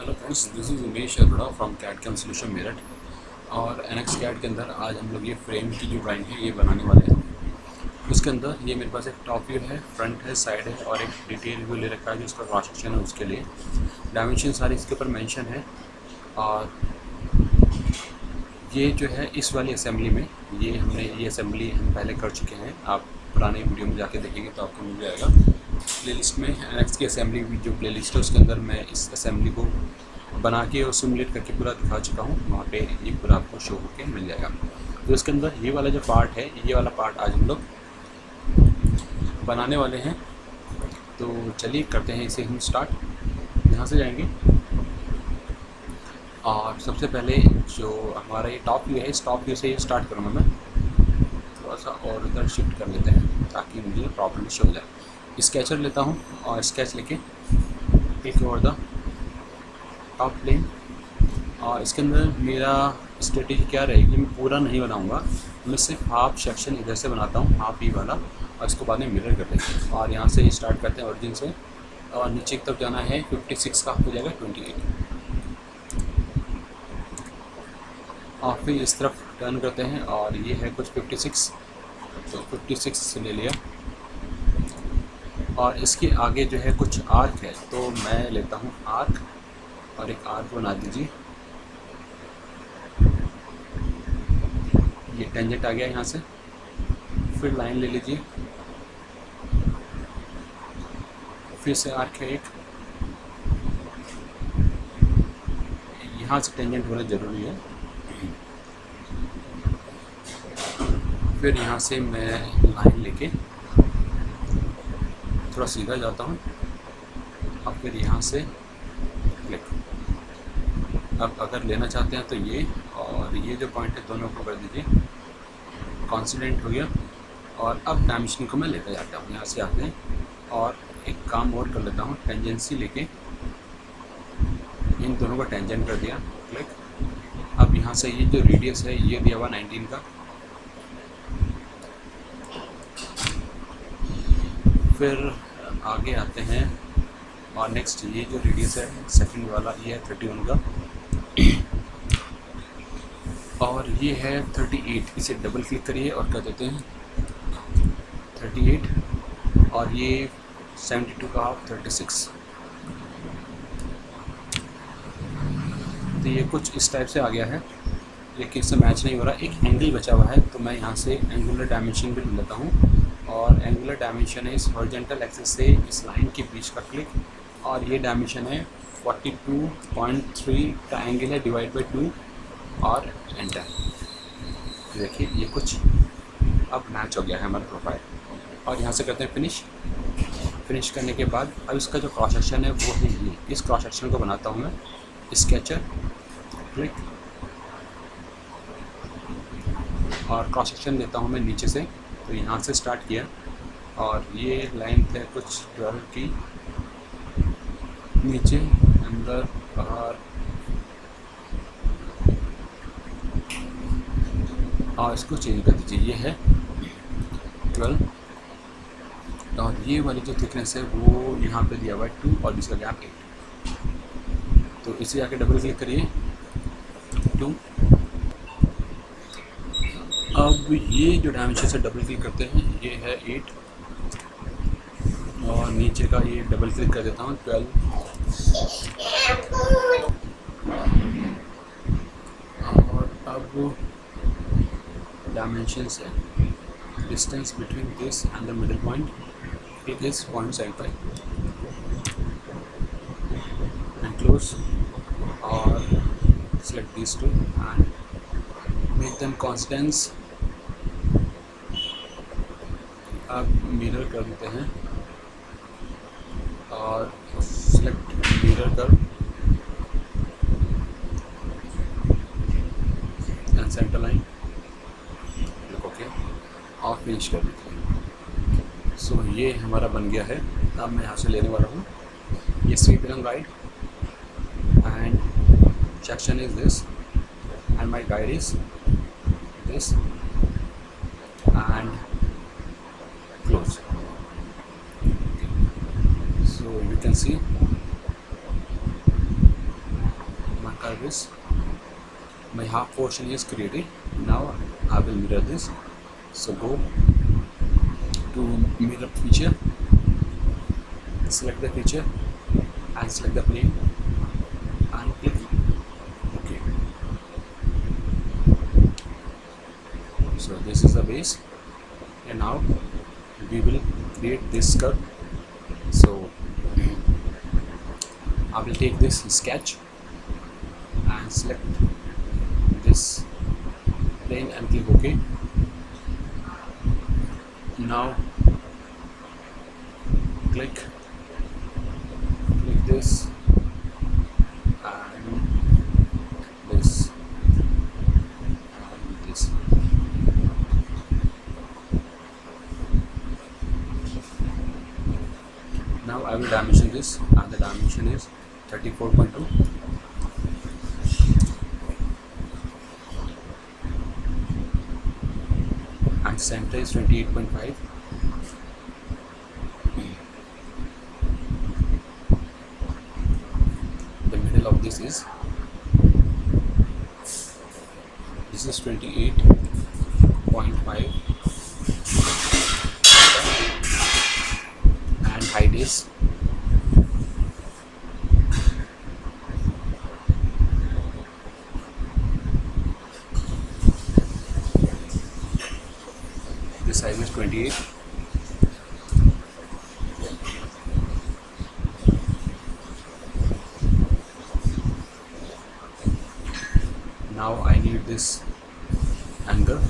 Hello friends, this is Umesh Arora from CAD solution Meerut. और NX CAD के अंदर आज हम लोग ये फ्रेम की जो ड्राइंग है ये बनाने वाले हैं। उसके अंदर ये मेरे पास एक टॉप व्यू है, फ्रंट है, साइड है और एक डिटेल व्यू ले रखा है जो उसका क्रॉस सेक्शन है। उसके लिए डायमेंशन सारी इसके ऊपर मेंशन है। और ये जो है इस वाली असेंबली में ये असेंबली हम पहले कर चुके हैं। आप पुराने वीडियो में जाके देखेंगे तो आपको मिल जाएगा। प्लेलिस्ट में एनएक्स की असेंबली जो प्लेलिस्ट है उसके अंदर मैं इस असेंबली को बना के और सिमुलेट करके पूरा दिखा चुका हूँ। वहाँ पे ये पूरा आपको शो होके मिल जाएगा। तो इसके अंदर ये वाला जो पार्ट है, ये वाला पार्ट आज हम लोग बनाने वाले हैं। तो चलिए करते हैं इसे हम स्टार्ट। यहाँ से जाएंगे और सबसे पहले जो हमारा ये टॉप व्यू है, इस टॉप व्यू से ये स्टार्ट करूँगा मैं। थोड़ा सा और इधर शिफ्ट कर लेते हैं ताकि मुझे प्रॉब्लम शो हो जाए। स्केचर लेता हूँ और स्केच लेके click over the top plane. और इसके अंदर मेरा स्ट्रेटेजी क्या रहेगी, मैं पूरा नहीं बनाऊंगा, मैं सिर्फ हाफ सेक्शन इधर से बनाता हूँ, हाफ ही वाला, और इसको बाद में मिरर कर लेंगे। और यहाँ से स्टार्ट करते हैं ओरिजिन से और नीचे की तरफ जाना है 56 का हो जाएगा 28। और फिर इस तरफ टर्न करते हैं और ये है कुछ 56, तो 56 से ले लिया। और इसके आगे जो है कुछ आर्क है, तो मैं लेता हूँ आर्क और एक आर्क बना दीजिए। ये टेंजेंट आ गया यहाँ से। फिर लाइन ले लीजिए, फिर से आर्क है एक, यहाँ से टेंजेंट होना ज़रूरी है। फिर यहाँ से मैं लाइन लेके थोड़ा सीधा जाता हूँ और फिर यहाँ से क्लिक। अब अगर लेना चाहते हैं तो ये और ये जो पॉइंट है दोनों को कर दीजिए, कॉन्सिडेंट हो गया। और अब डायमेंशन को मैं लेकर जाता हूँ यहाँ से आते हैं और एक काम और कर लेता हूँ, टेंजेंसी लेके इन दोनों को टेंजेंट कर दिया, क्लिक। अब यहाँ से ये जो रेडियस है ये दिया हुआ 19 का। फिर आगे आते हैं और नेक्स्ट ये जो रेडियस है सेकंड वाला ये है 31 का और ये है 38। इसे डबल क्लिक करिए और कर देते हैं 38 और ये 72 का हाफ 36। तो ये कुछ इस टाइप से आ गया है, लेकिन इससे मैच नहीं हो रहा। एक एंगल बचा हुआ है तो मैं यहाँ से एंगुलर डायमेंशन भी लेता हूँ और एंगुलर डायमेंशन है इस हॉरिजॉन्टल एक्सिस से इस लाइन के बीच का क्लिक। और ये डायमेंशन है 42.3 का एंगल है डिवाइड बाई 2 और एंटर। देखिए ये कुछ अब मैच हो गया है हमारा प्रोफाइल। और यहाँ से करते हैं फिनिश करने के बाद अब इसका जो क्रॉस सेक्शन है वो है ये। इस क्रॉस सेक्शन को बनाता हूँ मैं, स्केचर क्लिक और क्रॉस सेक्शन लेता हूँ मैं नीचे से। तो यहाँ से स्टार्ट किया और ये लाइन है कुछ 12 की, नीचे अंदर बाहर, और इसको चेंज कर दीजिए। ये है 12 और ये वाली जो थिकनेस है वो यहाँ पे दिया हुआ है 2 और इसका गैप 8। तो इसे आके डबल क्लिक करिए 2। अब ये जो डायमेंशन से डबल क्लिक करते हैं ये है 8 और नीचे का ये डबल क्लिक कर देता हूँ 12। और अब डायमेंशन से distance between this and the middle point it is 0.75 and close और select these two and make them constants। अब मिरर कर देते हैं और select मिरर कर एंड सेंटर लाइन ओके और फिनिश कर देते हैं। सो ये हमारा बन गया है। अब मैं यहाँ से लेने वाला हूँ ये SVEEP and right and section is this and my guide is this and close। So you can see curve is, my half portion is created. Now I will mirror this. So go to mirror feature, select the feature and select the plane and click OK. So this is the base, and now we will create this curve. So I will take this sketch and select this plane and click OK. Now click this and this and this. Now I will dimension this, and the dimension is 34.2. and center is 28.5. The middle of this is 28.5, and height is 28. Now I need this angle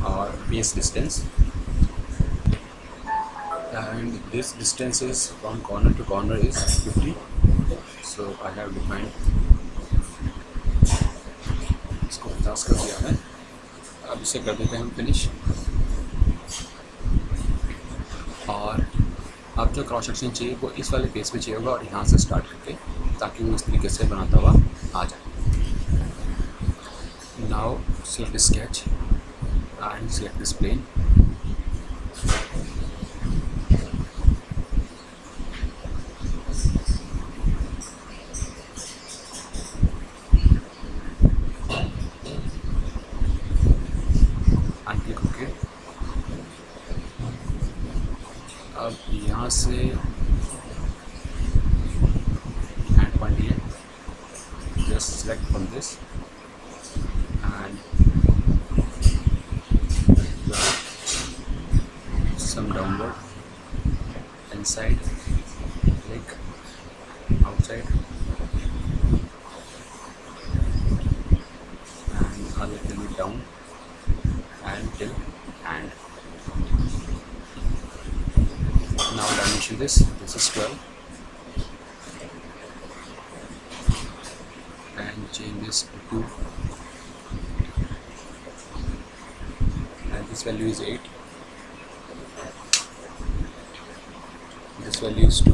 or base distance, and this distance is from corner to corner is 50. So I have defined इसको 50 कर दिया है. अब इसे कर देते हैं हम फिनिश. और अब जो क्रॉस सेक्शन चाहिए वो इस वाले पेज पे चाहिए होगा, और यहाँ से स्टार्ट करके, ताकि वो इस तरीके से बनाता हुआ आ जाए. Now select sketch and select this plane. अब यहाँ से एंड पॉइंट है, just select from this end some downward inside, click outside and a little bit down and till hand. Now dimension this is 12 and change this to 2, and this value is 8, this value is 2,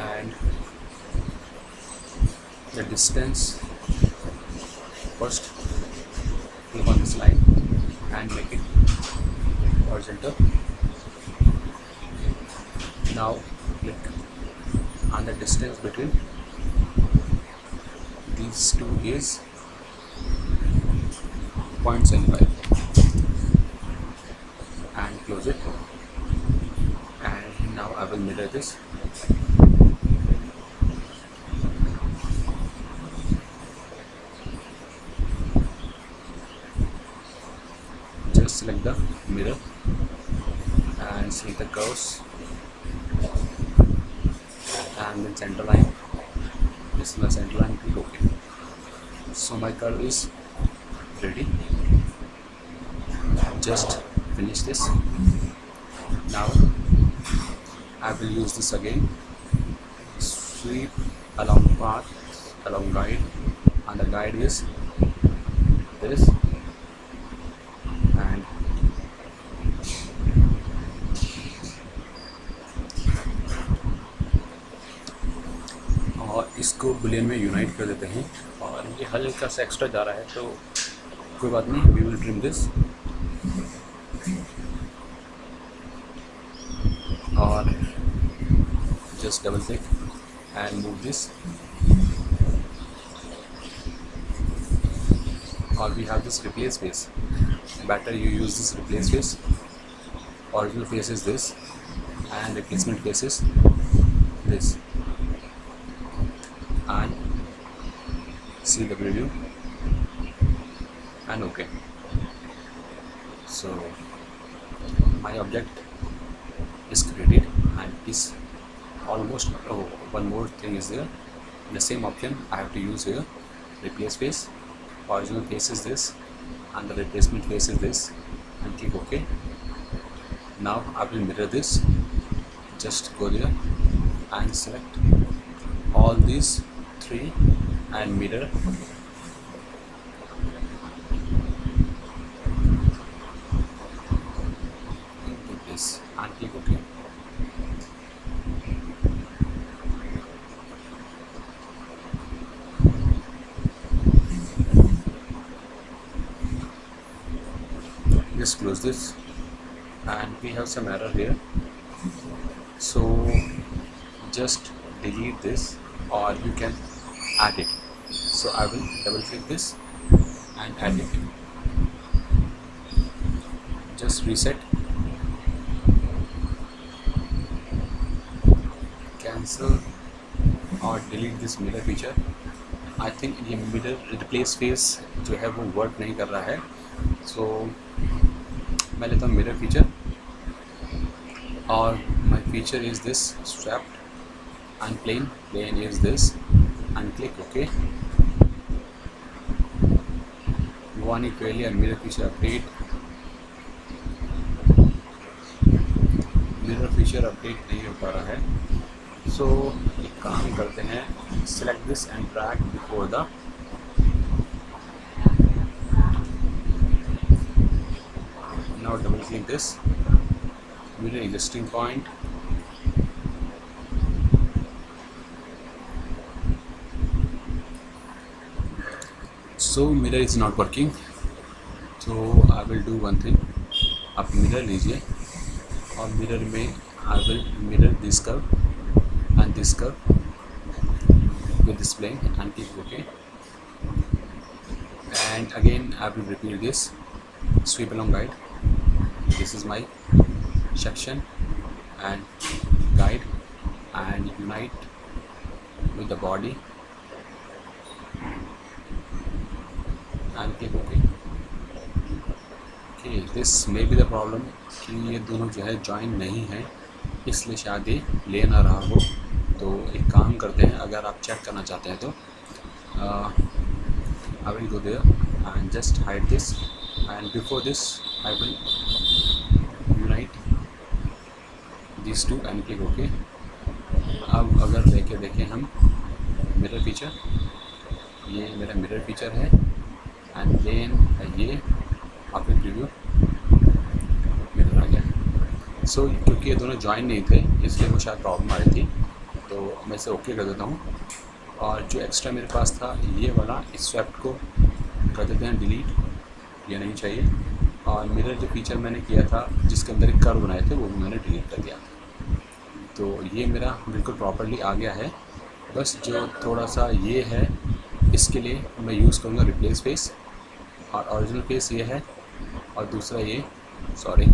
and the distance, first click on this line and make it horizontal. Now click on the distance between these two is 0.75 and close it. And now I will mirror this. Just select the mirror and select the curves and then center line. This is the center line. Click OK. So my curve is ready. Just finish this. Now I will use this again. Sweep along path, along guide, and the guide is this. And और इसको Boolean में unite कर देते हैं, और ये हल्का सा एक्स्ट्रा जा रहा है तो कोई बात नहीं, वी विल ट्रिम दिस. और just double click and move this, or we have this replace face. Better you use this replace face. Original face is this and replacement face is this, and see the preview and OK. So my object is created and is almost, oh, one more thing is there. The same option I have to use here, replace face. Original face is this and the replacement face is this, and click OK. Now I will mirror this. Just go there and select all these three and mirror. Like this and click OK. Just close this, and we have some error here, so just delete this or you can add it. So I will double click this and add it. Just reset, cancel और delete this mirror feature. I think ये mirror replace face जो है वो work नहीं कर रहा है, so मैं लेता हूँ mirror feature और my feature is this strapped and plane is this, and click OK. One equally and mirror feature update. Mirror feature update नहीं हो पा रहा है, so एक काम करते हैं, select this and drag before the now double click this, mirror existing point, so mirror is not working. So I will do one thing, आप mirror लीजिए और mirror में I will mirror this curve and this curve with this plane and click OK. And again I will repeat this, sweep along guide. This is my section and guide and unite with the body and click OK. Okay, this may be the problem कि ये दोनों जो है join नहीं है, इसलिए शायद ये ले ना रहा हो. तो एक काम करते हैं, अगर आप चेक करना चाहते हैं तो I will go there and just hide this, and before this I will unite these two and click OK. अब अगर लेके देखें हम मिरर फीचर, ये मेरा मिरर फीचर है एंड प्लेन है ये, आप प्रीव्यू मिरर आ गया. सो क्योंकि ये दोनों जॉइन नहीं थे इसलिए वो शायद प्रॉब्लम आ रही थी, तो मैं इसे ओके कर देता हूँ. और जो एक्स्ट्रा मेरे पास था ये वाला, इस स्वैप को कर देते हैं डिलीट, ये नहीं चाहिए. और मिरर जो फीचर मैंने किया था जिसके अंदर एक कर्व बनाए थे वो भी मैंने डिलीट कर दिया. तो ये मेरा बिल्कुल प्रॉपर्ली आ गया है. बस जो थोड़ा सा ये है, इसके लिए मैं यूज़ करूँगा रिप्लेस फेस, और ओरिजिनल फेस ये है और दूसरा ये सॉरी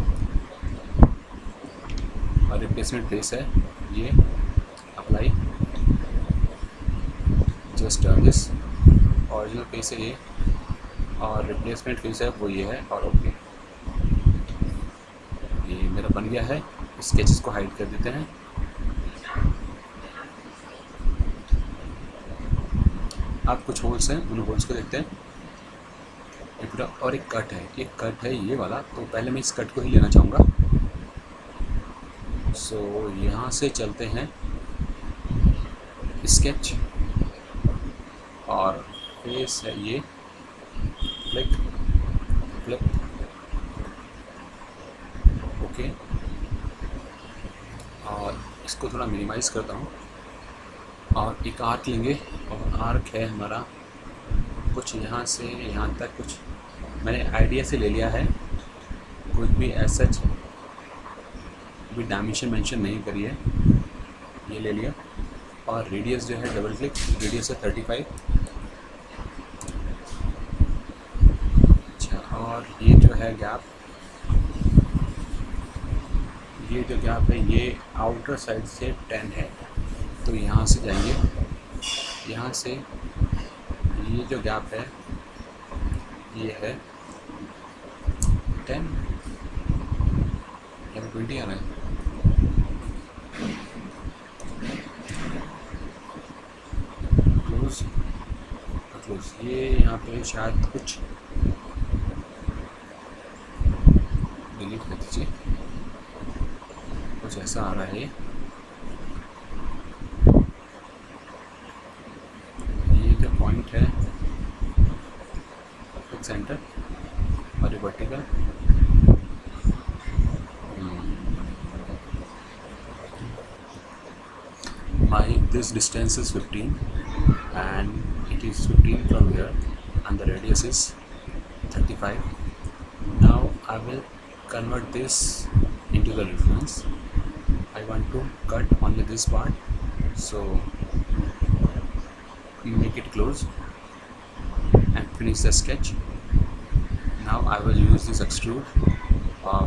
और रिप्लेसमेंट फेस है ये. Apply, just turn this. Original face है ये और रिप्लेसमेंट फेस है वो ये है, और ओके. ये मेरा बन गया है. स्केचेस को हाइड कर देते हैं. आप कुछ होल्स हैं, उन होल्स को देखते हैं. ये पूरा, और एक कट है, एक कट है ये वाला, तो पहले मैं इस कट को ही लेना चाहूँगा. सो यहाँ से चलते हैं स्केच, और फेस है ये, फ्लिक फ्लिप ओके. और इसको थोड़ा मिनिमाइज़ करता हूँ और एक आर्क लेंगे, और आर्क है हमारा कुछ यहाँ से यहाँ तक. कुछ मैंने आइडिया से ले लिया है, कुछ भी ऐसा भी डायमेंशन मेंशन नहीं करी है, ये ले लिया. और रेडियस जो है डबल क्लिक, रेडियस है 35। अच्छा, और ये जो है गैप, ये जो गैप है ये आउटर साइड से 10 है, तो यहाँ से जाएंगे, यहाँ से ये जो गैप है ये है 10, या 20 आ रहा है। क्लोज, क्लोज, ये यहाँ पे शायद कुछ डिलीट कर दीजिए, कुछ ऐसा आ रहा है। ये जो पॉइंट है सेंटर और ये vertical, this distance is 15 and it is 15 from here and the radius is 35. Now I will convert this into the reference. I want to cut only this part, so make it close and finish the sketch. Now I will use this extrude.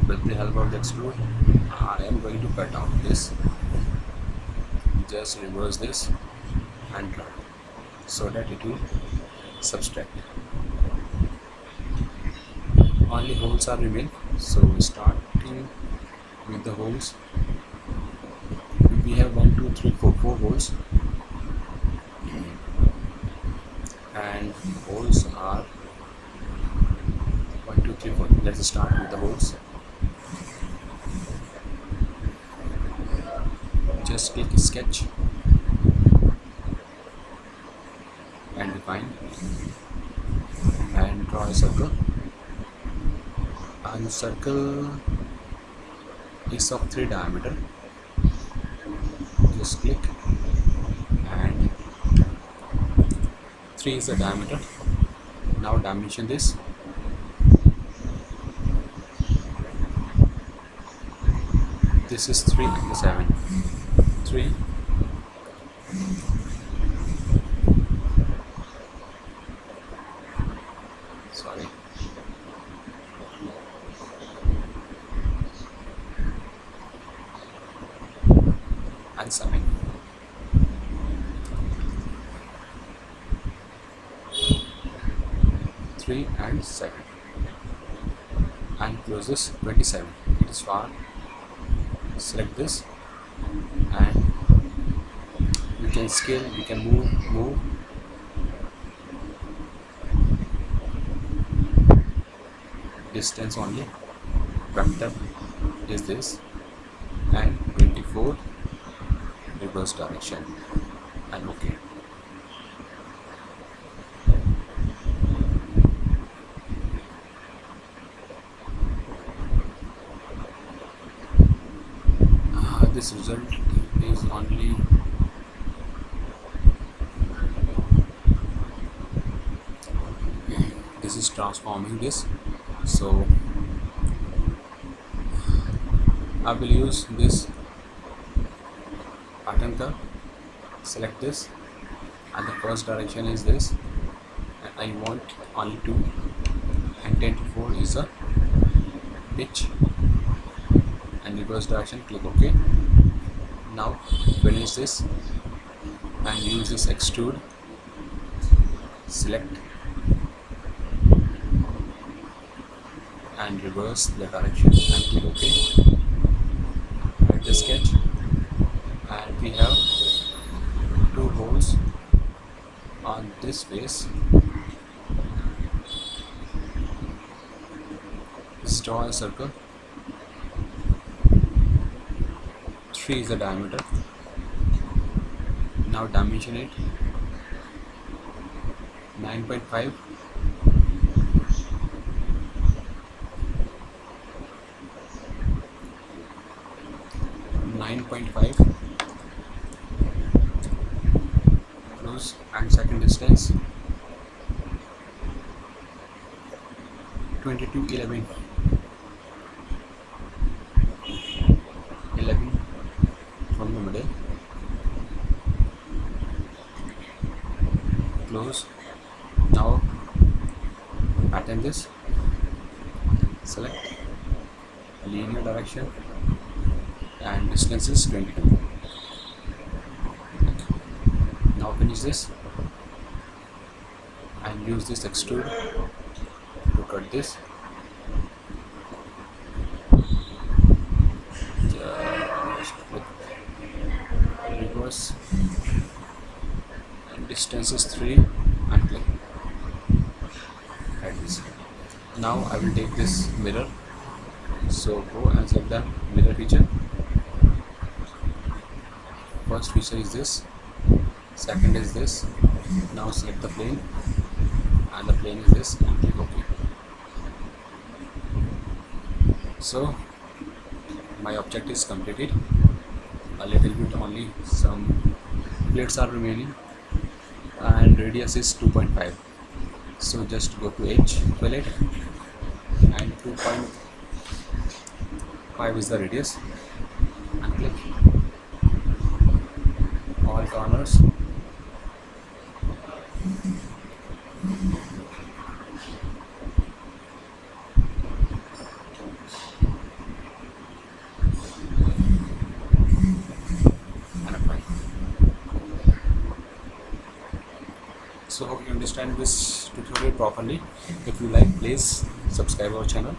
With the help of the extrude I am going to cut out this. Just reverse this and draw so that it will subtract. Only holes are remain, so starting with the holes, we have 1 2 3 4 4 holes, and holes are 1 2 3 4. Let's start with the holes. Just click sketch and define and draw a circle, and circle is of 3 diameter. Just click and 3 is the diameter. Now dimension this. This is 3 and 7. 3 sorry and 7. Three and 7 and close this 27. It is far. Select this and you can scale, you can move. Distance only, vector is this, and 24 reverse direction and OK. This result is only this is transforming this, so I will use this pattern curve. Select this and the first direction is this, and I want only 2 and 10 to 4 is a pitch, and reverse direction, click OK. Now finish this and use this extrude, select and reverse the direction and click OK. Write the sketch and we have 2 holes on this face. Just draw a circle. 3 is the diameter. Now dimension it 9.5. 9.5. Close and second distance 22 11 11 from the middle close. Now pattern this, select linear direction and distance is 22. Now finish this and use this extrude to cut this. Just click reverse and distance is 3 and click like this. Now I will take this mirror, so go and select the mirror feature. First feature is this, second is this. Now select the plane and the plane is this and click OK. So my object is completed. A little bit only some plates are remaining and radius is 2.5. So just go to edge fillet and 2.5 is the radius and click all corners. And apply. So hope you understand this tutorial properly. If you like, please subscribe our channel.